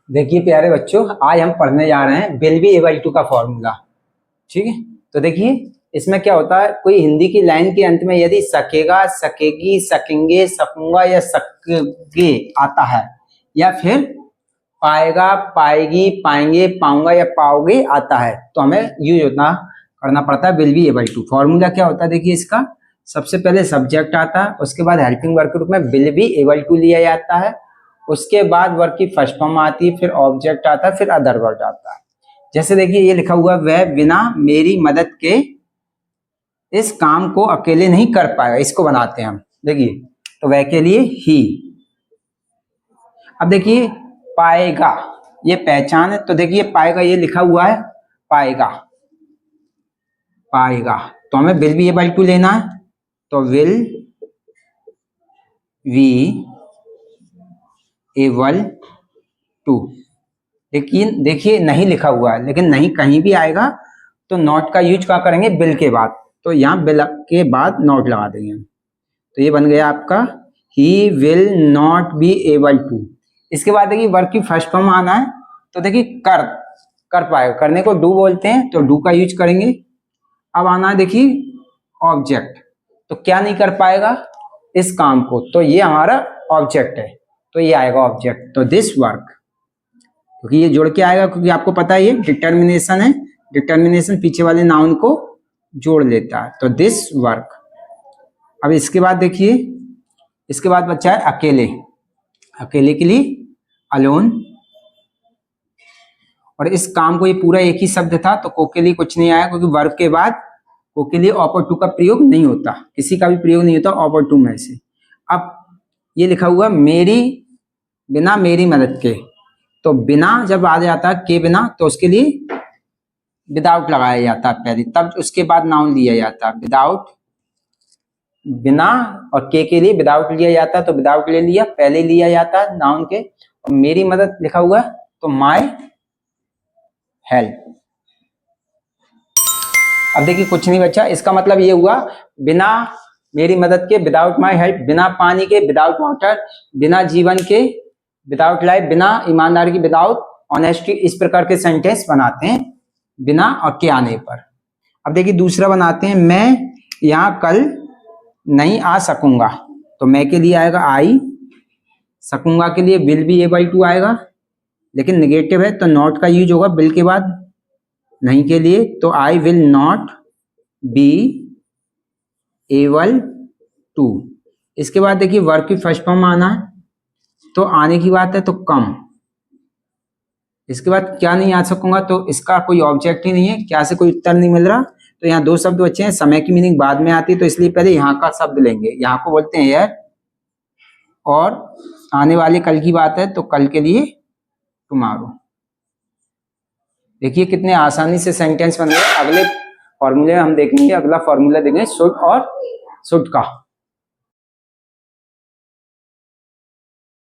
देखिए प्यारे बच्चों, आज हम पढ़ने जा रहे हैं विल बी एबल टू का फॉर्मूला। ठीक है, तो देखिए इसमें क्या होता है, कोई हिंदी की लाइन के अंत में यदि सकेगा, सकेगी, सकेंगे, सकूंगा या सकगे आता है, या फिर पाएगा, पाएगी, पाएंगे, पाऊंगा या पाओगे आता है, तो हमें यूज होना करना पड़ता है will be able to. Formula क्या होता है, देखिए इसका सबसे पहले सब्जेक्ट आता है, उसके बाद हेल्पिंग वर्ब के रूप में विल बी एबल टू लिया जाता है, उसके बाद वर्ब की फर्स्ट फॉर्म आती है, फिर ऑब्जेक्ट आता है, फिर अदर वर्ड आता है। जैसे देखिए ये लिखा हुआ, वह बिना मेरी मदद के इस काम को अकेले नहीं कर पाएगा, इसको बनाते हैं हम। देखिए तो वह के लिए ही। अब देखिए पाएगा, ये पहचान है, तो देखिए पाएगा ये लिखा हुआ है, पाएगा, पाएगा, तो हमें विल बी एबल टू लेना है, तो विल बी एबल टू। लेकिन देखिए नहीं लिखा हुआ है, लेकिन नहीं कहीं भी आएगा तो नॉट का यूज क्या करेंगे, बिल के बाद, तो यहाँ बिल के बाद नॉट लगा देंगे। तो ये बन गया आपका ही will not be able to. इसके बाद देखिए वर्ब की फर्स्ट फॉर्म आना है, तो देखिए कर पाएगा, करने को डू बोलते हैं, तो डू का यूज करेंगे। अब आना है देखिए ऑब्जेक्ट, तो क्या नहीं कर पाएगा, इस काम को, तो ये हमारा ऑब्जेक्ट है, तो ये आएगा ऑब्जेक्ट, तो दिस वर्क, क्योंकि ये जोड़ के आएगा, क्योंकि आपको पता है ये डिटर्मिनेशन है, डिटर्मिनेशन पीछे वाले नाउन को जोड़ लेता है, तो दिस वर्क। अब इसके बाद देखिए, इसके बाद बच्चा है अकेले, अकेले के लिए अलोन, और इस काम को ये पूरा एक ही शब्द था, तो को के लिए कुछ नहीं आया, क्योंकि वर्ब के बाद को के लिए ऑपर टू का प्रयोग नहीं होता, किसी का भी प्रयोग नहीं होता ऑपर टू में से। अब ये लिखा हुआ मेरी, बिना मेरी मदद के, तो बिना जब आ जाता है के बिना, तो उसके लिए विदाउट लगाया जाता है पहले, तब उसके बाद नाउन लिया जाता है, विदाउट, बिना और के लिए विदाउट लिया जाता है, तो विदाउट ले लिया, पहले लिया जाता है नाउन के। और मेरी मदद लिखा हुआ है, तो माय हेल्प। अब देखिए कुछ नहीं बचा, इसका मतलब ये हुआ बिना मेरी मदद के, विदाउट माय हेल्प, बिना पानी के, विदाउट वाटर, बिना जीवन के, विदाउट लाइफ, बिना ईमानदारी की, विदाउट ऑनेस्टी, इस प्रकार के सेंटेंस बनाते हैं बिना और के आने पर। अब देखिए दूसरा बनाते हैं, मैं यहाँ कल नहीं आ सकूंगा, तो मैं के लिए आएगा आई, सकूंगा के लिए विल बी एबल टू आएगा, लेकिन नेगेटिव है तो नॉट का यूज होगा विल के बाद, नहीं के लिए, तो I will not be able to. इसके बाद देखिए वर्ब की फर्स्ट फॉर्म आना है, तो आने की बात है, तो कम। इसके बाद क्या नहीं आ सकूंगा, तो इसका कोई ऑब्जेक्ट ही नहीं है, क्या से कोई उत्तर नहीं मिल रहा, तो यहाँ दो शब्द बचे हैं, समय की मीनिंग बाद में आती है, तो इसलिए पहले यहाँ का शब्द लेंगे, यहाँ को बोलते हैं यार, और आने वाले कल की बात है, तो कल के लिए टुमारो। देखिए कितने आसानी से सेंटेंस बन गए। अगले फॉर्मूले में हम देखेंगे, अगला फॉर्मूला देखेंगे शुड और शुड का।